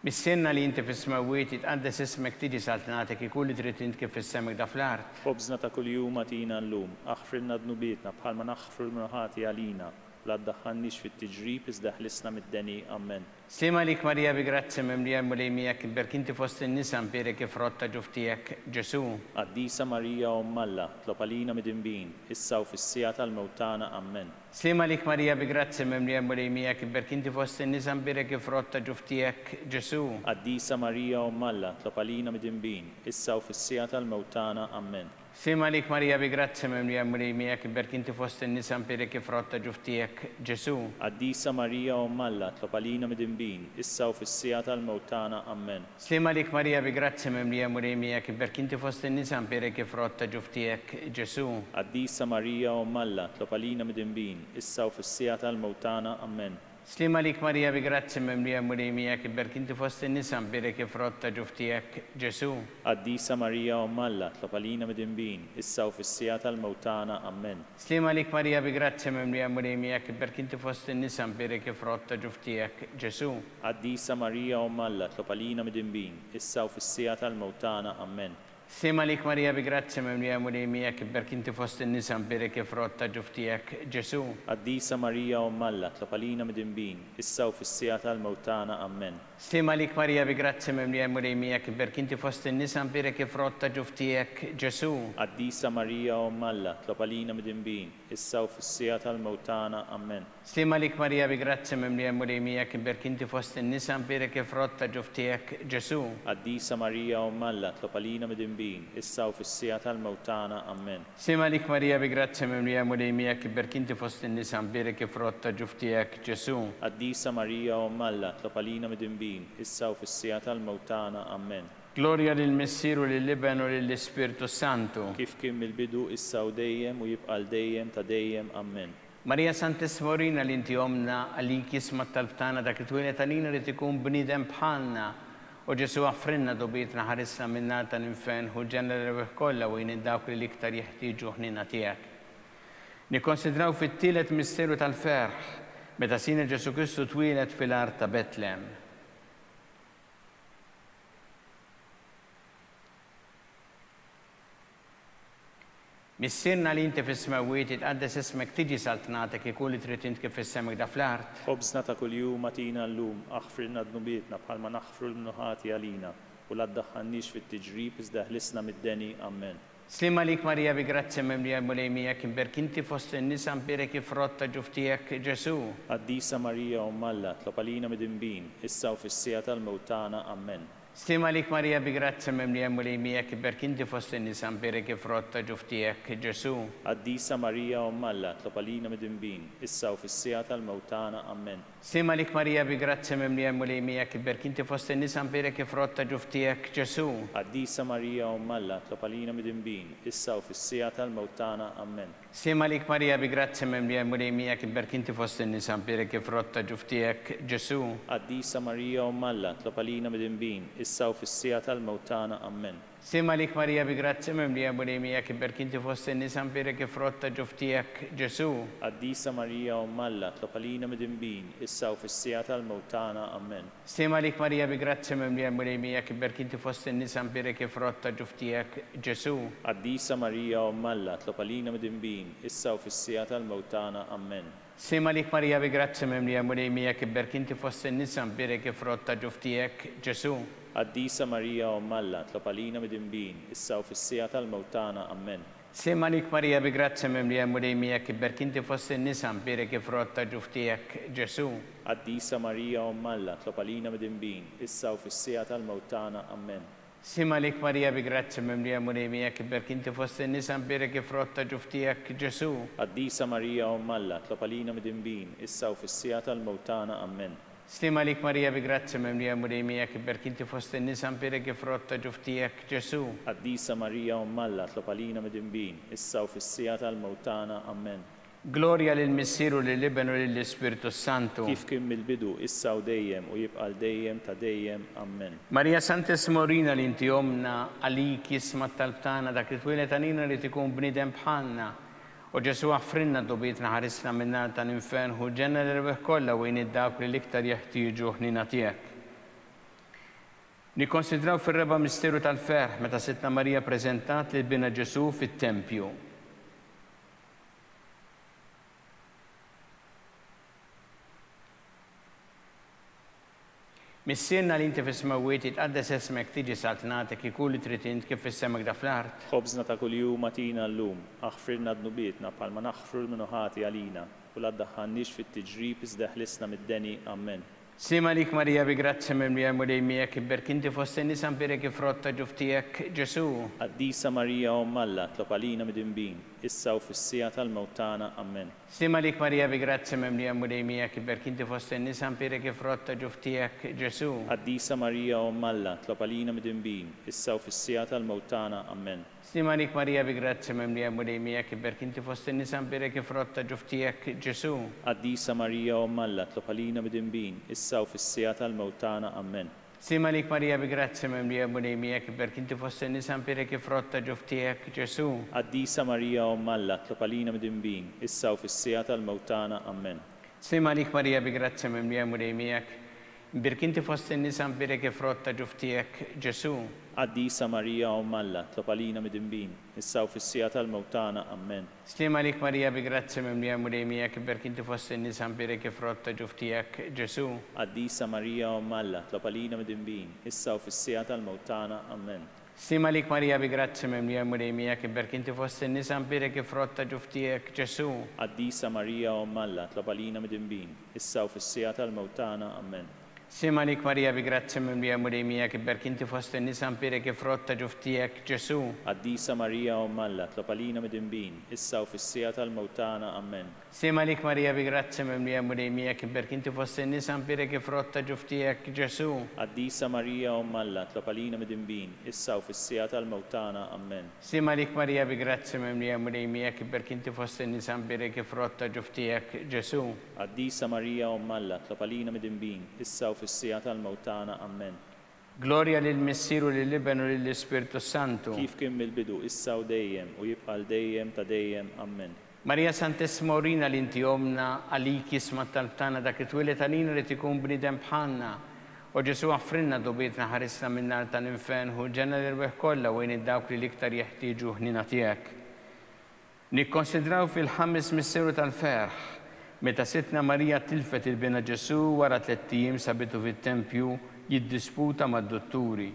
Missierna li inti fis-smawiet jitqaddes ismek tiġi saltnatek ikun li trid int kif fis-semek da fl-art. خبزنا ta' kuljum atina llum, aħfrilna dnubietna bħalma naħfru l-mnuħati għalina, la tdaħħalniex fit-tiġrib iżda ħlisna mid-deni. Amen. Slima lik Marija bi grazzi mimlija mulejmijak berk inti fost in-nisa mpirek ifrotta ġuftijek Ġesu. Qaddisa Marija Ommalla, tlob għalina mid-inbin, issa u fis-sija tal-mewtana. Amen. Slima lik Marija bi grazzi mimlija mulejmijak berk inti fost in-nisa mpirek ifrotta ġuftijek Ġesu. Qaddisa Marija Ommalla, tlob għalina mid-inbin, issa u fis-sija tal-mewtana. Amen. Slima lik Marija bi grazzi mimlija mulejmijak berk inti fost in-nisa mpirek ifrotta ġuftijek Ġesu. Qaddisa Marija Ommalla, tlob għalina mid-inbin, issa u fis-sija tal-mewtana. Amen. Slima lik Marija bi grazzi mimlija mulejmijak berk inti fost in-nisa mpirek ifrotta ġuftijek Ġesu. Qaddisa Marija Ommalla, tlob għalina mid-inbin, issa u fis-sija tal-mewtana. Amen. Slima lik Marija bi grazzi mimlija mulejmijak berk inti fost in-nisa mpirek ifrotta ġuftijek Ġesu. Qaddisa Marija Ommalla, tlob għalina mid-inbin, issa u fis-sija tal-mewtana. Amen. Slima lik Marija bi grazzi mimlija mulejmijak berk inti fost in-nisa mpirek ifrotta ġuftijek Ġesu. Qaddisa Marija Ommalla, tlob għalina mid-inbin, issa u fis-sija tal-mewtana. Amen. Slima lik Marija bi grazzi mimlija mulejmijak berk inti fost in-nisa mpirek ifrotta ġuftijek Ġesu. Qaddisa Marija Ommalla, tlob għalina mid-inbin, issa u fis-sija tal-mewtana. Amen. Slima lik Marija bi grazzi mimlija mulejmijak berk inti fost in-nisa mpirek ifrotta ġuftijek Ġesu. Qaddisa Marija Ommalla, tlob għalina mid-inbin, issa u fis-sija tal-mewtana. Amen. Slima lik Marija bi grazzi mimlija mulejmijak berk inti fost in-nisa mpirek ifrotta ġuftijek Ġesu. Qaddisa Marija Ommalla, tlob għalina mid-inbin, issa u fis-sija tal-mewtana. Amen. Slima lik Marija bi grazzi mimlija mulejmijak berk inti fost in-nisa mpirek ifrotta ġuftijek Ġesu. Qaddisa Marija Ommalla, tlob għalina mid-inbin, issa u fis-sija tal-mewtana. Amen. Gloria lill-Missieru lill-Iben u lill-Ispirtu Santu. Kif kien mill-bidu issa u dejjem u jibqal dejjem ta' dejjem. Amen. Marija Santissima li inti omna għalik jisma tal-btana dak it-twilet għalina li tikun bnidem bħalna u Ġesu għafrinna dobietna ħarisna minna tal-infen u ġenera kollha u jinin dawk li liktar jeħtieġu ħnina tiegħek. Nikkonsidraw fit-tielet misteru tal-ferħ meta Sina Ġesu Kristu twilet fil-art ta' Betlem. Missierna li inti fis-smawiet jitqaddes ismek tiġi saltnatek ikun li trid int kif fis-semek da fl-art. Khobżna ta' kuljum atina llum, aħfrilna dnubietna bħalma naħfru l-mnuħati għalina u la tdaħħalniex fit-tiġrib iżda ħlisna mid-deni. Amen. Slima lik Marija bi grazzi mimlija mulejmijak berk inti fost in-nisa mpirek ifrotta ġuftijek Ġesu. Qaddisa Marija Ommalla, tlob għalina mid-inbin, issa u fis-sija tal-mewtana. Amen. Slima lik Marija bi grazzi mimlija mulejmijak berk inti fost in-nisa mpirek ifrotta ġuftijek Ġesu. Qaddisa Marija Ommalla, tlob għalina mid-inbin, issa u fis-sija tal-mewtana. Amen. Slima lik Marija bi grazzi mimlija mulejmijak berk inti fost in-nisa mpirek ifrotta ġuftijek Ġesu. Qaddisa Marija Ommalla, tlob għalina mid-inbin, issa u fis-sija tal-mewtana. Amen. Slima lik Marija bi grazzi mimlija mulejmijak berk inti fost in-nisa mpirek ifrotta ġuftijek Ġesu. Qaddisa Marija Ommalla, tlob għalina mid-inbin, issa u fis-sija tal-mewtana. Amen. Slima lik Marija bi grazzi mimlija mulejmijak berk inti fost in-nisa mpirek ifrotta ġuftijek Ġesu. Qaddisa Marija Ommalla, tlob għalina mid-inbin, issa u fis-sija tal-mewtana. Amen. Slima lik Marija bi grazzi mimlija mulejmijak berk inti fost in-nisa mpirek ifrotta ġuftijek Ġesu. Qaddisa Marija Ommalla, tlob għalina mid-inbin, issa u fis-sija tal-mewtana. Amen. Slima lik Marija bi grazzi mimlija mulejmijak berk inti fost in-nisa mpirek ifrotta ġuftijek Ġesu. Qaddisa Marija Ommalla, tlob għalina mid-inbin, issa u fis-sija tal-mewtana. Amen. Slima lik Marija bi grazzi mimlija mulejmijak berk inti fost in-nisa mpirek ifrotta ġuftijek Ġesu. Qaddisa Marija Ommalla, tlob għalina mid-inbin, issa u fis-sija tal-mewtana. Amen. Slima lik Marija bi grazzi mimlija mulejmijak berk inti fost in-nisa mpirek ifrotta ġuftijek Ġesu. Qaddisa Marija Ommalla, tlob għalina mid-inbin, issa u fis-sija tal-mewtana. Amen. Slima lik Marija bi grazzi mimlija mulejmijak berk inti fost in-nisa mpirek ifrotta ġuftijek Ġesu. Qaddisa Marija Ommalla, tlob għalina mid-inbin, issa u fis-sija tal-mewtana. Amen. Gloria lill-Missieru lill-Iben u lill-Ispirtu Santu. Kif kien mill-bidu, issa u dejjem u jibqal dejjem ta' dejjem. Amen. Marija Santissima li inti omna għalik jisma tal-btana dak it-twilet għalina li tikun bnidem bħalna u Ġesu għafrinna dobietna ħarisna minna tal-infen u ġenera l-rebeħ kollha u jnid dawk li liktar jeħtieġu ħnina tiegħek. Nikkonsidraw fir-reba' misteru tal-ferħ meta Sittna Marija ppreżentat lil bina Ġesu fit-Tempju. Missienna li inti fis-smawiet jitqaddes ismek tiġi saltnatek ikun li trid int kif issemek da fl-art. خبزنا ta' kuljum atina llum, aħfirna dnubietna bħalma naħfru l-minuħati għalina, u la ddaħħalniex fit-tiġrib iżda ħlisna mid-deni. Amen. Sima lik Marija bi grazzi mimlija mulejmijek ibberk inti fost in-nisa mbirek ifrotta ġuftijek Ġesu. Qaddisa Marija Omm Alla, tlob għalina mid-inbin, issa u fis-sija tal-mewt tagħna. Amen. Sima lik Marija bi grazzi mimlija mulejmijek ibberk inti fost in-nisa mbirek ifrotta ġuftijek Ġesu. Qaddisa Marija Omm Alla, tlob għalina mid-inbin, issa u fis-sija tal-mewt tagħna. Amen. Sima lik Marija bi grazzi mimlija mulejmijek ibberk inti fost in-nisa mbirek ifrotta ġuftijek Ġesu. Qaddisa Marija Omm Alla, tlob għalina mid-inbin, issa u fis-sija tal-mewt tagħna. Amen. Sima lik Marija bi grazzi mimlija mulejmijek ibberk inti fost in-nisa mbirek ifrotta ġuftijek Ġesu. Qaddisa Marija Omm Alla, tlob għalina mid-inbin, issa u fis-sija tal-mewt tagħna. Amen. Sima lik Marija bi grazzi mimlija mulejmijek ibberk inti fost in-nisa mbirek ifrotta ġuftijek Ġesu. Qaddisa Marija Omm Alla, tlob għalina mid-inbin, issa u fis-sija tal-mewt tagħna. Amen. Stima lik Marija bi grazzi mimlija mulejmijek ibberk inti fost in-nisa mbirek ifrotta ġuftijek Ġesu. Qaddisa Marija Omm Alla, tlob għalina mid-inbin, issa u fis-sija tal-mewt tagħna. Amen. Stima lik Marija bi grazzi mimlija mulejmijek ibberk inti fost in-nisa mbirek ifrotta ġuftijek Ġesu. Qaddisa Marija Omm Alla, tlob għalina mid-inbin, issa u fis-sija tal-mewt tagħna. Amen. Sima lik Marija bi grazzi mimlija mulejmijek ibberk inti fost in-nisa mbirek ifrotta ġuftijek Ġesu. Qaddisa Marija Omm Alla, tlob għalina mid-inbin, issa u fis-sija tal-mewt tagħna. Amen. Sima lik Marija bi grazzi mimlija mulejmijek ibberk inti fost in-nisa mbirek ifrotta ġuftijek Ġesu. Qaddisa Marija Omm Alla, tlob għalina mid-inbin, issa u fis-sija tal-mewt tagħna. Amen. Sima lik Marija bi grazzi mimlija mulejmijek ibberk inti fost in-nisa mbirek ifrotta ġuftijek Ġesu. Qaddisa Marija Omm Alla, tlob għalina mid-inbin, issa u fis-sija tal-mewt tagħna. Amen. Gloria lill-Missieru lill-Ibn u lill-Ispirtu Santu. Kif kien mill-bidu, issa u dejjem, u jibqa' l-dejjem ta' dejjem. Amen. Marija Santissima Urina li inti omna għalik jisma tal-tana dak it-twilet għalina li tikun bnidem bħalna. U Ġesu għaffrinna dubietna ħarisna minnar tal-infen u ġenna l-irbeħ kollha wejn id-dawk li l-iktar jeħtieġu ħnina tiegħek. Nikkonsidraw fil-ħames missieru tal-ferħ meta Sittna Marija tilfet il-bina Ġesu wara 3 ijiem sabitu fit-tempju jiddisputa mad-dotturi.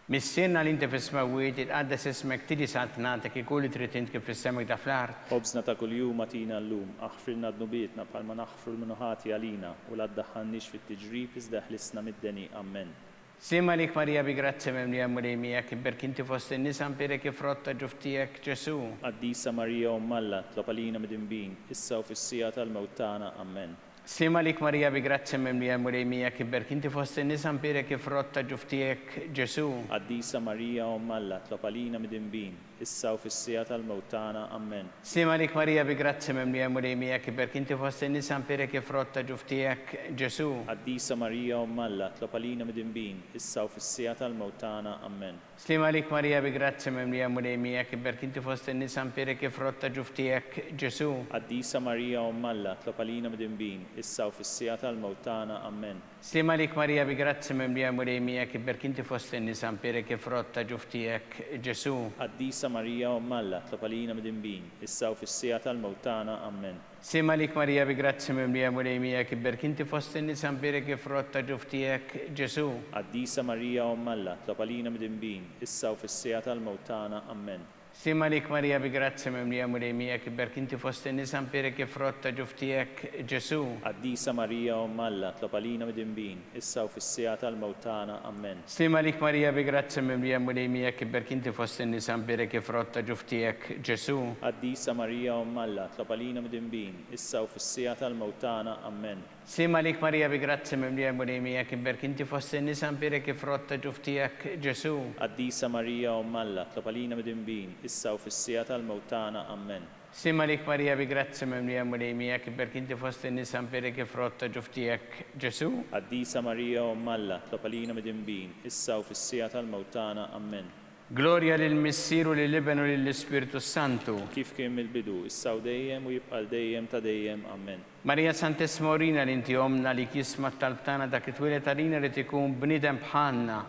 Missienna li inti fis-smawiet itqaddes ismek tiġi saltnatek ikun li trid int kif issemek da fl-art. Ħobżna ta' kuljum atina llum, aħfirna dnubietna bħalma naħfru l-minuħati għalina, u la ddaħħalniex fit-tiġrib iżda ħlisna mid-deni. Amen. Sima lik Marija bi grazzi mimlija mulejmijek ibberk inti fost in-nisa mbirek ifrotta ġuftijek Ġesu. Qaddisa Marija Omm Alla, tlob għalina mid-inbin, issa u fis-sija tal-mewt tagħna. Amen. Sima lik Marija bi grazzi mimlija mulejmijek ibberk inti fost in-nisa mbirek ifrotta ġuftijek Ġesu. Qaddisa Marija Omm Alla, tlob għalina mid-inbin, issa u fis-sija tal-mewt tagħna. Amen. Sima lik Marija bi grazzi mimlija mulejmijek ibberk inti fost in-nisa mbirek ifrotta ġuftijek Ġesu. Qaddisa Marija Omm Alla, tlob għalina mid-inbin, issa u fis-sija tal-mewt tagħna. Amen. Sima lik Marija bi grazzi mimlija mulejmijek ibberk inti fost in-nisa mbirek ifrotta ġuftijek Ġesu. Qaddisa Marija Omm Alla, tlob għalina mid-inbin, issa u fis-sija tal-mewt tagħna. Amen. Sima lik Marija bi grazzi mimlija mulejmijek ibberk inti fost in-nisa mbirek ifrotta ġuftijek Ġesu. Qaddisa Marija Omm Alla, tlob għalina mid-inbin, issa u fis-sija tal-mewt tagħna. Amen. Sima lik Marija bi grazzi mimlija mulejmijek ibberk inti fost in-nisa mbirek ifrotta ġuftijek Ġesu. Qaddisa Marija Omm Alla, tlob għalina mid-inbin, issa u fis-sija tal-mewt tagħna. Amen. Sima lik Marija bi grazzi mimlija mulejmijek ibberk inti fost in-nisa mbirek ifrotta ġuftijek Ġesu. Qaddisa Marija Omm Alla, tlob għalina mid-inbin, issa u fis-sija tal-mewt tagħna. Amen. Sima lik Marija bi grazzi mimlija mulejmijek ibberk inti fost in-nisa mbirek ifrotta ġuftijek Ġesu. Qaddisa Marija Omm Alla, tlob għalina mid-inbin, issa u fis-sija tal-mewt tagħna. Amen. Sima lik Marija bi grazzi mimlija mulejmijek ibberk inti fost in-nisa mbirek ifrotta ġuftijek Ġesu. Qaddisa Marija Omm Alla, tlob għalina mid-inbin, issa u fis-sija tal-mewt tagħna. Amen. Sima lik Marija bi grazzi mimlija mulejmijek ibberk inti fost in-nisa mbirek ifrotta ġuftijek Ġesu. Qaddisa Marija Omm Alla, tlob għalina mid-inbin, issa u fis-sija tal-mewt tagħna. Amen. Gloria lil Missieru lil Ibn u lill Ispiritu Santu. Kif kien mill-bidu, issa u dejjem u jibqa' dejjem ta' dejjem. Amen. Marija Santissima Urina li inti omna li kisma talbtana dak it-twilet għalina li tikun bnidem bħalna.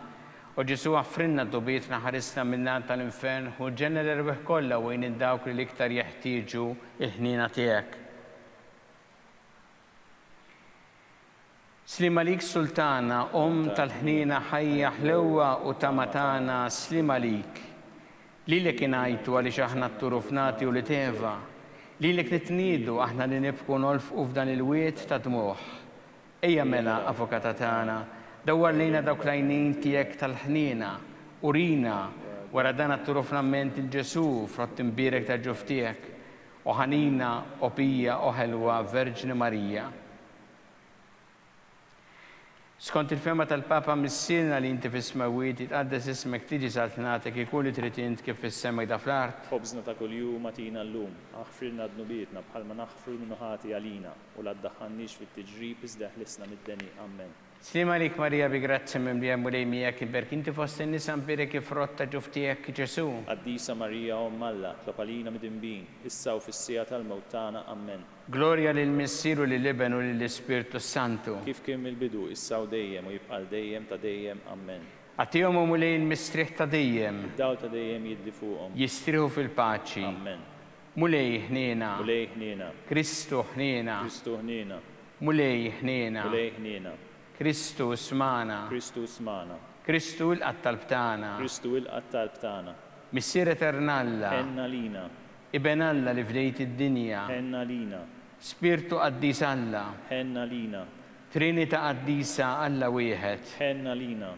U Ġesu għaffrinna d-dubietna ħarisna minna tal-infern u ġenna l-erbeħ kollha wejn id-dawk li iktar jeħtieġu il-ħnina tiegħek. Slima lik sultana, tal-ħnina ħajja ħlewwa u tamatana slima lik. Lilek ingħajtu għaliex aħna t-turufnati u li teva. Lilek nitniedu aħna li nibku nolfqu f'dan il-wiet ta' dmuħ. Ejja mela, avukata tagħna, dawwar lejna dawk l-għajnejn tiegħek tal-ħnina, urina wara dan t-turufnament il-Ġesu frott imbierek ta' ġuf tiegħek, u ħanina u pija u ħelwa Verġni Marija. Skont il-fema tal-Papa missirna li inti fis-smawiet jitqaddes ismek tiġi saltnatek ikun li trid int kif fis-semek da fl-art. Ħobżna ta' kuljum atina llum, aħfrilna d-nubietna bħalma naħfru l-minuħati għalina u la ddaħħalniex fit-tiġrib iżda ħlisna mid-deni. Amen. Slima lik Marija bi grazzi mimlija mulej miegħek iberk inti fost in-nisa mbirek kif rotta ġuf tiegħek Ġesu. Qaddisa Marija Omm Alla, tlob għalina mid-inbin, issa u fis-sija tal-mewt tagħna. Amen. Gloria lil Missieru lil Ibn u lill Ispiritu Santu. Kif kien mill-bidu, issa u dejjem u jibqa' dejjem ta' dejjem. Amen. Għatihom u mulej il-mistrieħ ta' dejjem. Id-dawl ta' dejjem jidli fuqhom. Jistriħu fil-paċi. Amen. Mulej ħniena. Mulej ħniena. Kristu ħniena. Kristu ħniena. Mulej ħniena. Mulej ħniena. Kristu smana. Kristu smana. Kristu il-qattalb tagħna. Kristu il-qattalb tagħna. Missier eternalla. Ħenna lina. Iben Alla li fdejt id-dinja. Ħenna lina. Spirtu qaddis Alla. Ħenna lina. Trinita qaddisa Alla wieħed. Ħenna lina.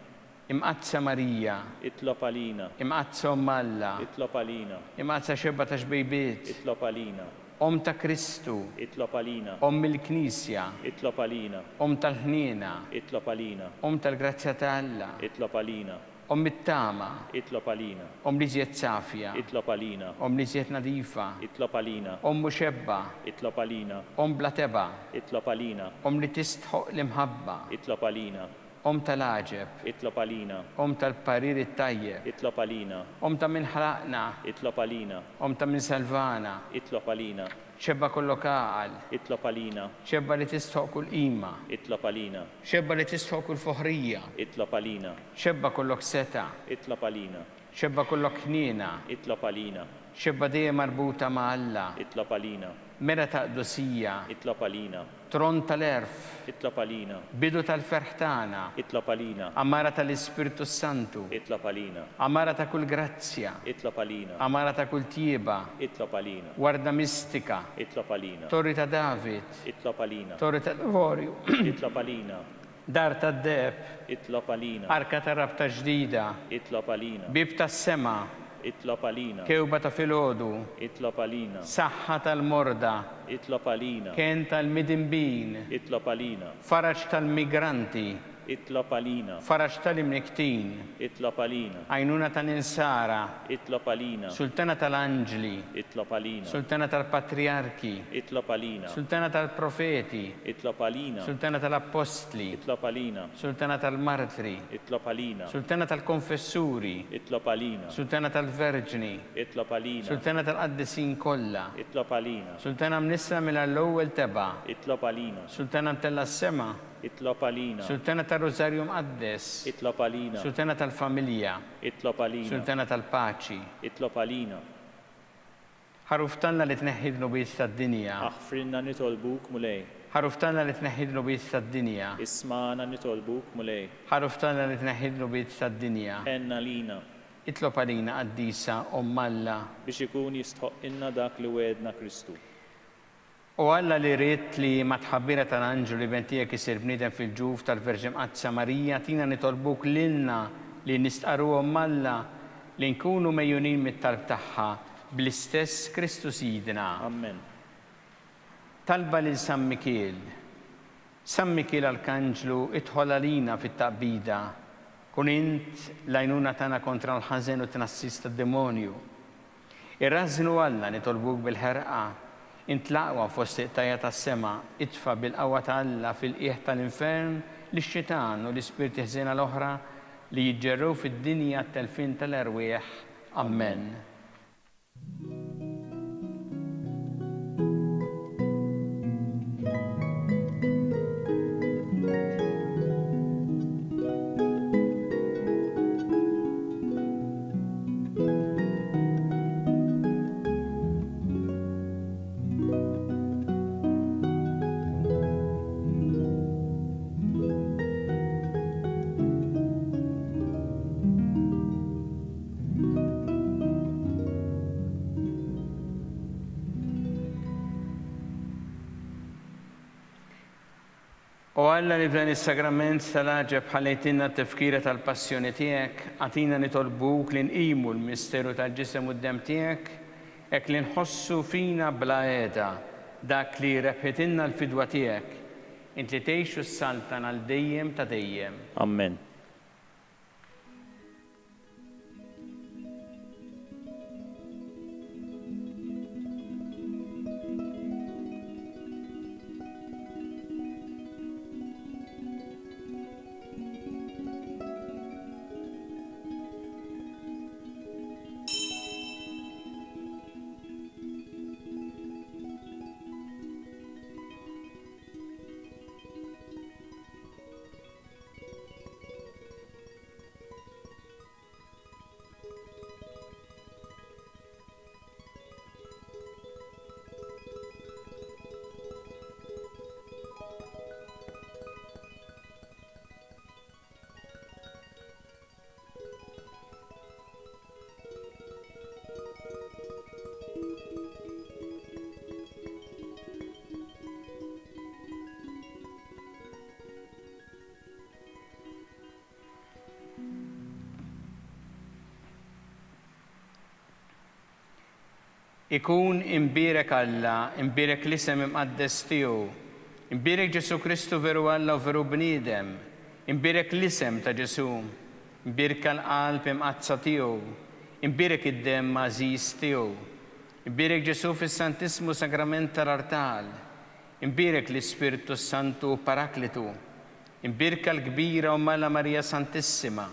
Imqazza Marija. Itlob għalina. Imqazza Omm Alla. Itlob għalina. Imqazza xebba ta' xbejbiet. Itlob għalina. Om ta' Kristu. Itlob għalina. Om il-Knisja. Itlob għalina. Om tal-ħniena. Itlob għalina. Om tal-grazzja ta' Alla. Itlob għalina. Om it-tama. Itlob għalina. Om li żiet safja. Itlob għalina. Om li żiet nadifa. Itlob għalina. Om muxebba. Itlob għalina. Om bla teba. Itlob għalina. Om li tistħoq l-imħabba. Itlob għalina. Om tal-aġeb. Itlob għalina. Om tal-parir it-tajjeb. Itlob għalina. Om ta' min ħlaqna. Itlob għalina. Om ta' min salvana. Itlob għalina. Xebba kollok għaqal. Itlob għalina. Xebba li tistħoq kull qima. Itlob għalina. Xebba li tistħoq kull foħrija. Itlob għalina. Xebba kollok seta. Itlob għalina. Xebba kollok ħniena. Itlob għalina. Xebba dejjem marbuta ma' Alla. Itlob għalina. Mera ta' qdusija. Itlob għalina. Tron tal-erf. Itlob għalina. Bidu tal-ferħ tagħna. Itlob għalina. Amara tal-Ispiritu Santu. Itlob għalina. Amara ta' kull grazzja. Itlob għalina. Amara ta' kull tieba. Itlob għalina. Warda mistika. Itlob għalina. Torri ta' David. Itlob għalina. Torri ta' Livorju. Itlob għalina. Dar ta' Deb. Itlob għalina. Arka ta' Rabta ġdida. Itlob għalina. Bib ta' sema. Itlob għalina. Kewba ta' filgħodu. Itlob għalina. Saħħa tal-morda. Itlob għalina. Kien tal-midinbin. Itlob għalina. Faraġ tal-migranti. Itlob għalina. Faraġ tal-imniktin. Itlob għalina. Għajnuna tal-insara. Itlob għalina. Sultana tal-anġli. Itlob għalina. Sultana tal-patriarki. Itlob għalina. Sultana tal-profeti. Itlob għalina. Sultana tal-apostli. Itlob għalina. Sultana tal-martri. Itlob għalina. Sultana tal-konfessuri. Itlob għalina. Sultana tal-verġni. Itlob għalina. Sultana tal-qaddisin kollha. Itlob għalina. Sultana mnissa mill-ewwel teba. Itlob għalina. Sultana mtella s-sema. Itlob għalina. Sultana tal-Rożarju Mqaddes. Itlob għalina. Sultana tal-familja. Itlob għalina. Sultana tal-paċi. Itlob għalina. Ħaruftanna li tneħħid nubiet tad-dinja. Aħfrilna nitolbuk mulej. Ħaruftanna li tneħħid nubiet tad-dinja. Ismana nitolbuk mulej. Ħaruftanna li tneħħid nubiet tad-dinja. Ħenna lina. Itlob għalina qaddisa Omm Alla. Biex ikun jistħoq inna dak li wedna Kristu. U Alla li rrit li ma tħabbira tal-anġlu li bentijek isir bniedem fil-ġuf tal-Verġi Mqaddsa Marija tina nitolbuk lilna li nistqaru Omm Alla li nkunu mejjunin mit-talb tagħha bl-istess Kristu Sidna. Amen. Talba lil San Mikiel. San Mikiel Arkanġlu idħol għalina fit-taqbida. Kun int l-għajnuna tagħna kontra l-ħażen u tnassis tad-demonju. Irrażnu Alla nitolbuk bil-ħerqa. Intlaqwa fost iqtajja tas-sema, itfa' bil-qawwa ta' Alla fil-qiegħ tal-infern li x-xitan u l-ispirti ħżiena l-oħra li jiġġerru fid-dinja t-telfin tal-erwieħ. Amen. U Alla li f'dan is-sagrament tal-aġeb ħallejtinna t-tifkira tal-passjoni tiegħek, għatina nitolbuk li nqimu l-misteru tal-ġisem u d-dem tiegħek, hekk li nħossu fina bla qiegħda dak li rebħitilna l-fidwa tiegħek, int li tgħixu s-saltan għal dejjem ta' dejjem. Amen. Ikun imbierek Alla, imbierek l-isem imqaddes tiegħu, imbierek Ġesu Kristu veru Alla u veru bniedem, imbierek l-isem ta' Ġesu, imbierek l-qalb imqazza tiegħu, imbierek id-dem għażiż tiegħu, imbierek Ġesu fis-Santismu Sagrament tal-Artal, imbierek l-Ispirtu Santu Paraklitu, imbierek l-kbira u Mala Marija Santissima,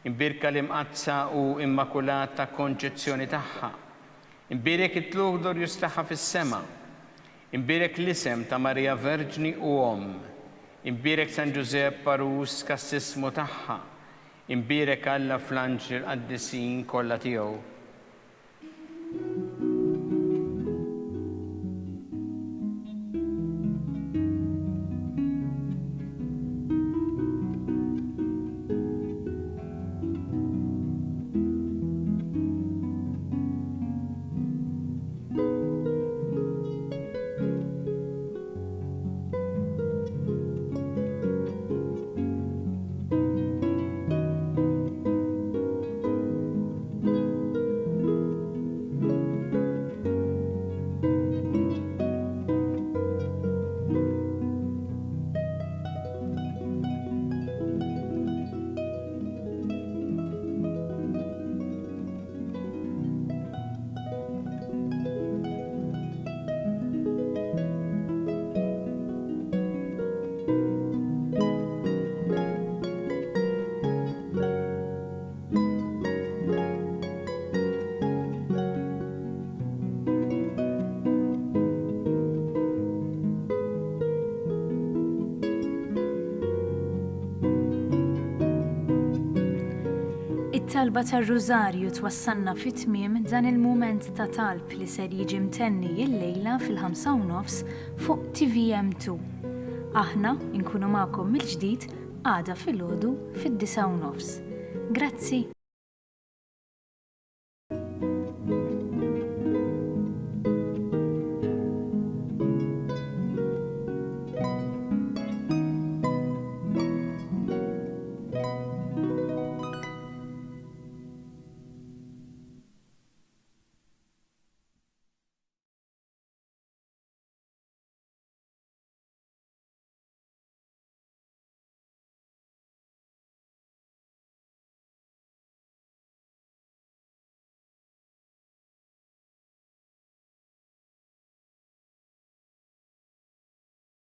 imbierek l-imqazza u immakulata konċezzjoni tagħha. Imbierek it-tluħdor justaħħa fis-sema, imbierek l-isem ta' Marija Verġni u imbierek San Giuseppe Parus kas-sismu tagħha, imbierek Alla fl-anġel qaddisin kollha tiegħu. It-talba tar-Rużarju twassalna fit-tmiem dan il-mument ta' talb li ser jiġi mtenni il-lejla fil-5:30 fuq TVM2. Aħna nkunu magħkom mill-ġdid għada filgħodu fid-9:30. Grazzi.